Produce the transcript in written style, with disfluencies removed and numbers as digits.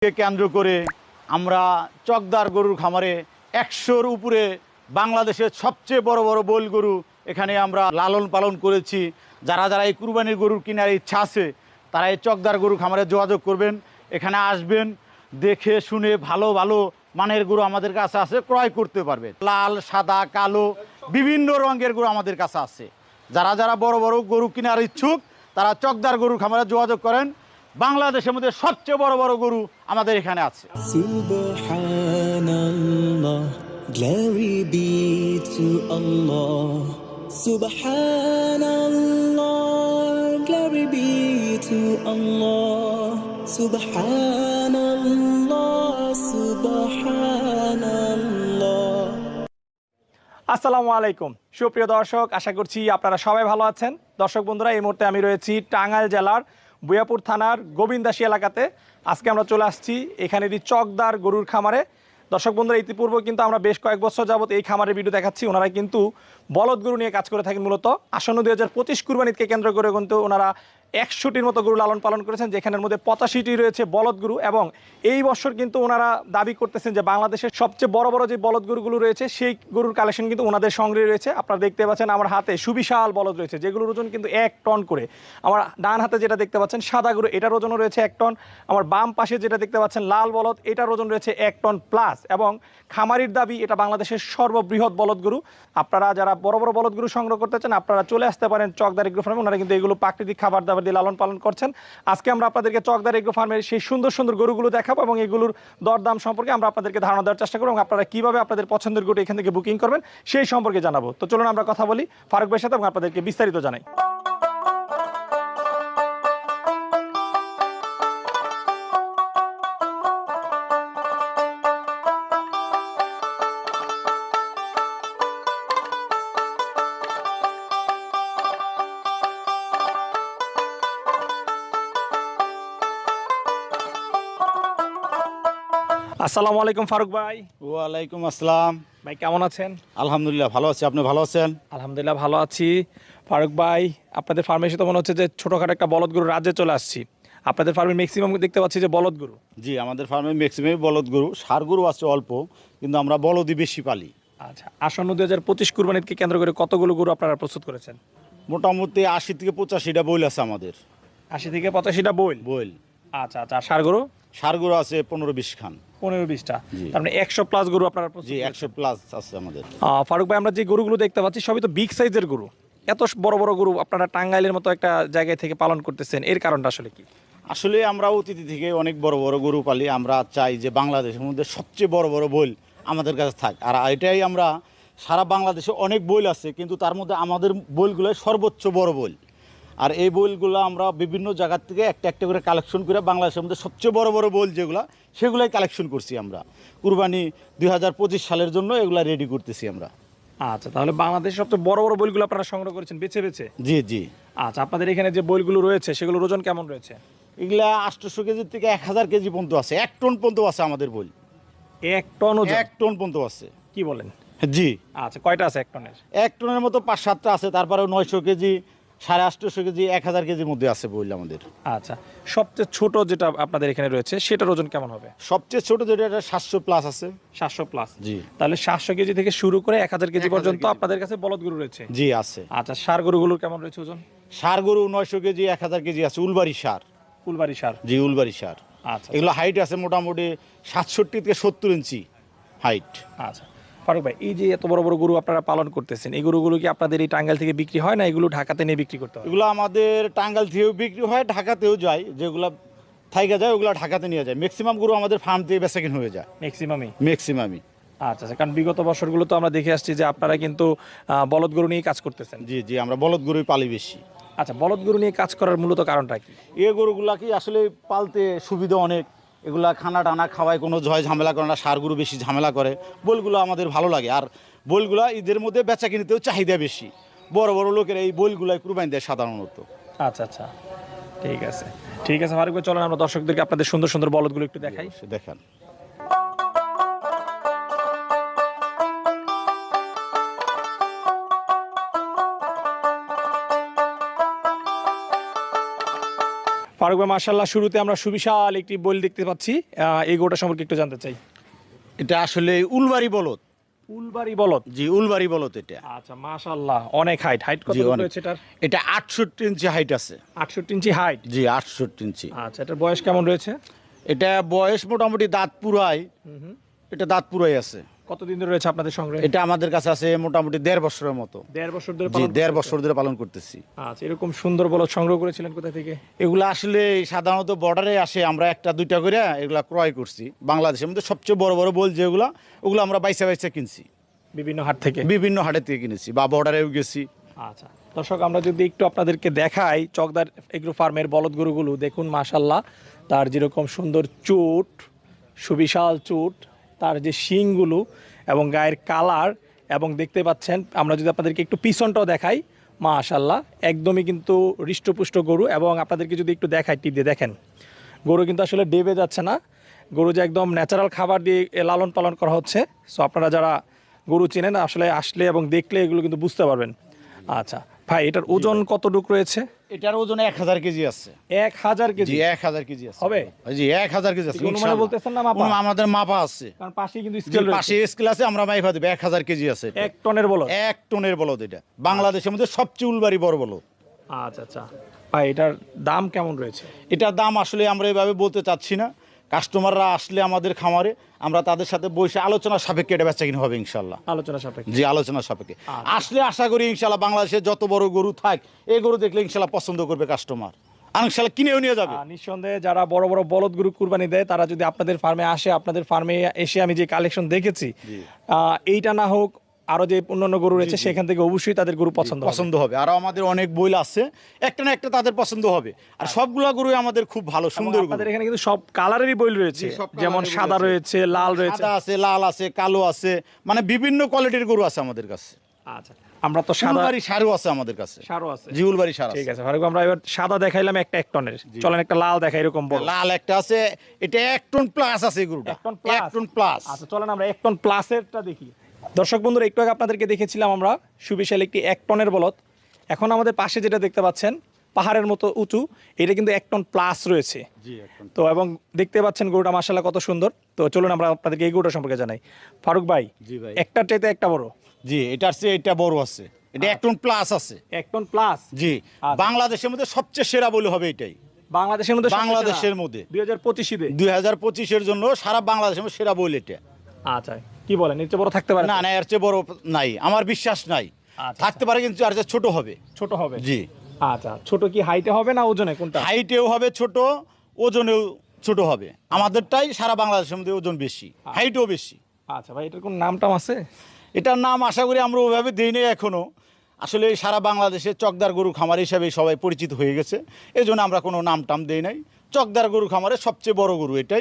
কে কেন্দ্র করে আমরা চকদার গরুর খামারে ১০০-র উপরে বাংলাদেশের সবচেয়ে বড় বড় বোল গরু এখানে আমরা লালন পালন করেছি। যারা যারা এই কুরবানির গরুর কেনার ইচ্ছা আছে তারা এই চকদার গরু খামারে যোগাযোগ করবেন, এখানে আসবেন, দেখে শুনে ভালো ভালো মানের গরু আমাদের কাছে আছে, ক্রয় করতে পারবে। লাল, সাদা, কালো বিভিন্ন রঙের গরু আমাদের কাছে আছে। যারা যারা বড় বড় গরু কেনার ইচ্ছুক তারা চকদার গরুর খামারে যোগাযোগ করেন। বাংলাদেশের মধ্যে সবচেয়ে বড় বড় গরু আমাদের এখানে আছে। সুবহানাল্লাহ, glory be to Allah. Subhanallah, glory be to Allah. Subhanallah, subhanallah. আসসালামু আলাইকুম সুপ্রিয় দর্শক, আশা করছি আপনারা সবাই ভালো আছেন। দর্শক বন্ধুরা, এই মুহূর্তে আমি রয়েছি টাঙ্গাইল জেলার বুয়াপুর থানার গোবিন্দাসী এলাকাতে। আজকে আমরা চলে আসছি এখানেরই চকদার গরুর খামারে। দর্শক বন্ধুরা, ইতিপূর্বে কিন্তু আমরা বেশ কয়েক বছর যাবত এই খামারের ভিডিও দেখাচ্ছি। ওনারা কিন্তু বলদ গরু নিয়ে কাজ করে থাকেন। মূলত আসন্ন ২০২৫ কুরবানিকে কেন্দ্র করে কিন্তু ওনারা ১০০টির মতো গরু লালন পালন করেছেন, যেখানের মধ্যে ৮৫টি রয়েছে বলদ গরু। এবং এই বছর কিন্তু ওনারা দাবি করতেছেন যে বাংলাদেশের সবচেয়ে বড় বড় যে বলদ গরুগুলো রয়েছে সেই গরুর কালেকশন কিন্তু ওনাদের সংগ্রহে রয়েছে। আপনারা দেখতে পাচ্ছেন আমার হাতে সুবিশাল বলদ রয়েছে, যেগুলোর ওজন কিন্তু ১ টন করে। আমার ডান হাতে যেটা দেখতে পাচ্ছেন সাদা গরু, এটার ওজনও রয়েছে ১ টন। আমার বাম পাশে যেটা দেখতে পাচ্ছেন লাল বলদ, এটার ওজন রয়েছে ১ টন প্লাস। এবং খামারির দাবি এটা বাংলাদেশের সর্ববৃহৎ বলদ গরু। আপনারা যারা বড় বড় বলদ গরু সংগ্রহ করতে চান আপনারা চলে আসতে পারেন চকদার এগ্রো ফার্মে। ওনারা কিন্তু এগুলো প্রাকৃতিক খাবার দাবার দিয়ে লালন পালন করছেন। আজকে আমরা আপনাদেরকে চকদার এগ্রো ফার্মের সেই সুন্দর সুন্দর গরুগুলো দেখাবো এবং এগুলোর দরদাম সম্পর্কে আমরা আপনাদেরকে ধারণা দেওয়ার চেষ্টা করবো এবং আপনারা কিভাবে আপনাদের পছন্দের গরু এখান থেকে বুকিং করবেন সেই সম্পর্কে জানাবো। তো চলুন আমরা কথা বলি ফারুক ভাইয়ের সাথে এবং আপনাদেরকে বিস্তারিত জানাই। আসসালামু আলাইকুম ফারুক ভাই। ওয়ালাইকুম আসসালাম। ভাই কেমন আছেন? আলহামদুলিল্লাহ ভালো আছি, আপনি ভালো আছেন? আলহামদুলিল্লাহ ভালো আছি। ফারুক ভাই, আপনাদের ফার্মে এসে তো মনে হচ্ছে যে ছোটোখাটো একটা বলদ গরু রাজ্যে চলে আসছি। আপনাদের ফার্মে ম্যাক্সিমাম দেখতে পাচ্ছি যে বলদ গরু। জি, আমাদের ফার্মে ম্যাক্সিমাম বলদ গরু, ষাঁড় গরু আছে অল্প, কিন্তু আমরা বলদই বেশি পালি। আচ্ছা, আসন্ন ২০২৫ কুরবানিকে কেন্দ্র করে কতগুলো গরু আপনারা প্রস্তুত করেছেন? মোটামুটি ৮০ থেকে ৮৫টা বইল আছে আমাদের। ৮০ থেকে ৮৫টা বইল। আচ্ছা আচ্ছা, আর ষাঁড় গরু? ষাঁড় গরু আছে 15-20 খান। ১৫-২০টা, জি। তার মানে ১০০ প্লাস গরু আপনারা প্রস্তুত জি, করেছেন। ১০০ প্লাস আছে আমাদের। ফারুক ভাই, আমরা যে গরুগুলো দেখতে পাচ্ছি সবই তো বিগ সাইজের গরু। এত বড় বড় গরু আপনারা টাঙ্গাইলের মতো একটা জায়গায় থেকে পালন করতেছেন, এর কারণটা আসলে কি? আসলে আমরা অতীত থেকে অনেক বড় বড় গরু পালি। আমরা চাই যে বাংলাদেশের মধ্যে সবচেয়ে বড় বড় বইল আমাদের কাছে থাক। আর এটাই আমরা সারা বাংলাদেশে অনেক বইল আছে, কিন্তু তার মধ্যে আমাদের বইলগুলো সর্বোচ্চ বড় বইল। আর এই বইলগুলো আমরা বিভিন্ন জায়গার থেকে একটা একটা করে কালেকশন করে বাংলাদেশের মধ্যে সবচেয়ে বড় বড় বইল যেগুলো সেগুলাই কালেকশন করছি আমরা। কুরবানি ২০২৫ সালের জন্য এগুলা রেডি করতেছি আমরা। আচ্ছা, তাহলে বাংলাদেশের সবচেয়ে বড় বড় বইলগুলো আপনারা সংগ্রহ করেছেন বেছে বেছে। জি জি। আচ্ছা, আপনাদের এখানে যে বইলগুলো রয়েছে সেগুলোর ওজন কেমন রয়েছে? এগুলা ৮০০ কেজির থেকে ১,০০০ কেজি পর্যন্ত আছে, ১ টন পর্যন্ত আছে আমাদের বইল। ১ টন ওজন? ১ টন পর্যন্ত আছে। কি বলেন? জি। আচ্ছা, কয়টা আছে ১ টনের? ১ টনের মতো ৫-৭টা আছে, তারপরে ৯০০ কেজি, ৮৫০ কেজি, ১,০০০ কেজির মধ্যে আছে বইল আমাদের। আচ্ছা, সবচেয়ে ছোট যেটা আপনাদের এখানে রয়েছে সেটার ওজন কেমন হবে? সবচেয়ে ছোট যেটা, এটা ৭০০ প্লাস আছে। ৭০০ প্লাস? জি। তাহলে ৭০০ কেজি থেকে শুরু করে ১,০০০ কেজি ১,০০০ পর্যন্ত কেজি। আপনাদের কাছে বলদ গরু রয়েছে? জি আছে। আচ্ছা, ষাঁড় গরুগুলোর কেমন রয়েছে ওজন? ষাঁড় গরু ৯০০ কেজি, ১,০০০ কেজি আছে। উলবাড়ি ষাঁড়। ফুলবাড়ি ষাঁড়? জি, উলবাড়ি ষাঁড়। আচ্ছা এগুলো হাইট আছে মোটামুটি ৬৭ থেকে ৭০ ইঞ্চি হাইট। আচ্ছা ফারুক ভাই, এই যে এত বড় বড় গরু আপনারা পালন করতেছেন, এই গরুগুলো কি আপনাদের এই টাঙ্গাইল থেকে বিক্রি হয় না এগুলো ঢাকাতে নিয়ে বিক্রি করতে হয়? এগুলো আমাদের টাঙ্গাইল থেকেও বিক্রি হয়, ঢাকাতেও যায়। যেগুলো থাইকা যায় ওগুলো ঢাকাতে নিয়ে যায়। ম্যাক্সিমাম গরু আমাদের ফার্ম থেকে বেচাকেন হয়ে যায়, ম্যাক্সিমামই? ম্যাক্সিমামই। আচ্ছা আচ্ছা, কারণ বিগত বছরগুলো তো আমরা দেখে আসছি যে আপনারা কিন্তু বলদ গরু নিয়ে কাজ করতেছেন। জি জি, আমরা বলদ গরুই পালি বেশি। আচ্ছা, বলদ গরু নিয়ে কাজ করার মূলত কারণটা কি? এই গরুগুলা কি আসলে পালতে সুবিধা অনেক। এগুলা খানা টানা খাওয়ায় কোনো ঝয় ঝামেলা করে না। ষাঁড় গরু বেশি ঝামেলা করে। বইলগুলো আমাদের ভালো লাগে। আর বইলগুলা ঈদের মধ্যে বেচা কিনতেও চাহিদা বেশি। বড় বড় লোকের এই বইলগুলাই কুরবানি দেয় সাধারণত। আচ্ছা আচ্ছা, ঠিক আছে ঠিক আছে ফারুক ভাই, চলেন আমরা দর্শকদেরকে আপনাদের সুন্দর সুন্দর বলদগুলো একটু দেখাই। দেখেন। ফারুক ভাই মাশাআল্লাহ, শুরুতে আমরা সুবিশাল একটি বল দেখতে পাচ্ছি, এই গরুটা সম্পর্কে একটু জানতে চাই। এটা আসলে উলবাড়ি বলদ। ফুলবাড়ি বলদ। জি, উলবাড়ি বলদ এটা। আচ্ছা মাশাআল্লাহ, অনেক হাইট। হাইট কত জি, অনেক। রয়েছে এটার? এটা 68 ইঞ্চি হাইট আছে। 68 ইঞ্চি হাইট। জি, 68 ইঞ্চি। আচ্ছা, এটার বয়স কেমন রয়েছে? এটা বয়স মোটামুটি দাঁত পুরাই, এটা দাঁত পুরাই আছে। কতদিন ধরে রয়েছে আপনাদের সংগ্রহে? এটা আমাদের কাছে আছে মোটামুটি 1.5 বছরের মতো। 1.5 বছর ধরে জি, পালন 1.5 করতেছেন? বছর ধরে পালন করতেছি। আচ্ছা, এরকম সুন্দর বলদ সংগ্রহ করেছিলেন কোথা থেকে? এগুলো আসলে সাধারণত বর্ডারে আসে, আমরা একটা দুইটা করে এগুলা ক্রয় করছি। বাংলাদেশের মধ্যে সবচেয়ে বড় বড় বল যেগুলো, ওগুলো আমরা বাইসা বাইসা কিনছি, বিভিন্ন হাট থেকে। বিভিন্ন হাটের থেকে কিনেছি বা বর্ডারেও গেছি। আচ্ছা দর্শক, আমরা যদি একটু আপনাদেরকে দেখাই চকদার এগ্রো ফার্মের বলদ গরুগুলো, দেখুন মাশাল্লাহ, তার যেরকম সুন্দর চুট, সুবিশাল চুট, তার যে শিংগুলো এবং গায়ের কালার, এবং দেখতে পাচ্ছেন আমরা যদি আপনাদেরকে একটু পিছনটাও দেখাই, মাশাল্লাহ একদমই কিন্তু হৃষ্টপুষ্ট গরু। এবং আপনাদেরকে যদি একটু দেখাই, টিপ দিয়ে দেখেন, গরু কিন্তু আসলে ডেবে যাচ্ছে না, গরু যে একদম ন্যাচারাল খাবার দিয়ে লালন পালন করা হচ্ছে। সো আপনারা যারা গরু চেনেন আসলে আসলে এবং দেখলে এগুলো কিন্তু বুঝতে পারবেন। আচ্ছা ভাই, এটার ওজন কতটুকু রয়েছে? এটার ওজন 1000 কেজি আছে। 1000 কেজি? জি, 1000 কেজি আছে। হবে? জি, 1000 কেজি আছে। কি অনুমানে বলতেছেন না মাপা? আমাদের মাপা আছে, কারণ পাশে কিন্তু জি, স্কেল পাশে স্কেল আছে, আমরা মাইপা দেব। 1000 কেজি আছে এটা। 1 টনের বলদ? 1 টনের বলদ এটা। বাংলাদেশের মধ্যে সবচেয়ে উলবাড়ি বড় বলদ। আচ্ছা আচ্ছা ভাই, এটার দাম কেমন রয়েছে? এটার দাম আসলে আমরা এভাবে বলতে চাচ্ছি না। কাস্টমাররা আসলে আমাদের খামারে আমরা তাদের সাথে বসে আলোচনা সাপেক্ষে এটা বেচা কিনা হবে ইনশাল্লাহ। আলোচনা সাপেক্ষে? জি, আলোচনা সাপেক্ষে আসলে আশা করি ইনশাল্লাহ বাংলাদেশে যত বড় গরু থাক, এই গরু দেখলে ইনশাল্লাহ পছন্দ করবে কাস্টমার, আর ইনশাল্লাহ কিনেও নিয়ে যাবে। নিঃসন্দেহে যারা বড় বড় বলদ গরু কুরবানি দেয়, তারা যদি আপনাদের ফার্মে আসে, আপনাদের ফার্মে এসে আমি যে কালেকশন দেখেছি, এইটা না হোক আরো যে অন্যান্য গরু রয়েছে, সেখান থেকে অবশ্যই তাদের গরু পছন্দ পছন্দ হবে। আর আমাদের অনেক বইল আছে, একটা না একটা তাদের পছন্দ হবে। আর সবগুলা গরু আমাদের খুব ভালো সুন্দর গরু। আপনাদের এখানে কিন্তু সব কালারেরই বইল রয়েছে, জি, সব যেমন কালারের সাদা রয়েছে। রয়েছে, লাল রয়েছে। সাদা আছে, লাল আছে, কালো আছে, মানে বিভিন্ন কোয়ালিটির গরু আছে আমাদের কাছে। আচ্ছা, আমরা তো সাদা উলবাড়ি সারও আছে আমাদের কাছে। সারও আছে? জি, উলবাড়ি সার ঠিক আছে। আছে ফারুক, আমরা এবার সাদা দেখাইলাম একটা 1 টনের, চলেন একটা লাল দেখাই, এরকম বড়। লাল একটা আছে, এটা 1 টন প্লাস আছে এই গরুটা। 1 টন প্লাস? 1 ton plus. আচ্ছা চলেন আমরা 1 টন প্লাসেরটা দেখি। দর্শক বন্ধুরা, একটু আগে আপনাদেরকে দেখেছিলাম আমরা সুবিশাল একটি 1 টনের বলদ। এখন আমাদের পাশে যেটা দেখতে পাচ্ছেন পাহাড়ের মতো উঁচু, এটা কিন্তু 1 টন প্লাস রয়েছে। জি, 1 টন। তো এবং দেখতে পাচ্ছেন গরুটা মাশাআল্লাহ কত সুন্দর। তো চলুন আমরা আপনাদেরকে এই গরুটা সম্পর্কে জানাই। ফারুক ভাই, জি ভাই। একটার চাইতে একটা বড়? জি, এটার চেয়ে এটা বড় আছে। এটা 1 টন প্লাস আছে। 1 টন প্লাস? জি, আচ্ছা। বাংলাদেশের মধ্যে সবচেয়ে সেরা বলে হবে এটাই। বাংলাদেশের মধ্যে? বাংলাদেশের মধ্যে 2025 2025 জন্য সারা বাংলাদেশের মধ্যে সেরা বই এটা। আচ্ছা, কি বলেন, এর চেয়ে বড় থাকতে পারে? না না, এর চেয়ে বড় নাই, আমার বিশ্বাস নাই। আচ্ছা, থাকতে পারে, কিন্তু আর চেয়ে ছোট হবে। ছোট হবে? জি। আচ্ছা, ছোট কি হাইটে হবে না ওজনে, কোনটা? হাইটেও হবে ছোট, ওজনেও ছোট হবে। আমাদেরটাই সারা বাংলাদেশের মধ্যে ওজন বেশি, হাইটও বেশি। আচ্ছা ভাই, এটার কোন নাম টাম আছে? এটার নাম আশা করি আমরা ওইভাবে দিই নাই এখনো। আসলে সারা বাংলাদেশে চকদার গরু খামার হিসাবে সবাই পরিচিত হয়ে গেছে, এই জন্য আমরা কোনো নাম টাম দেই নাই। চকদার গরু খামারের সবচেয়ে বড় গরু এটাই।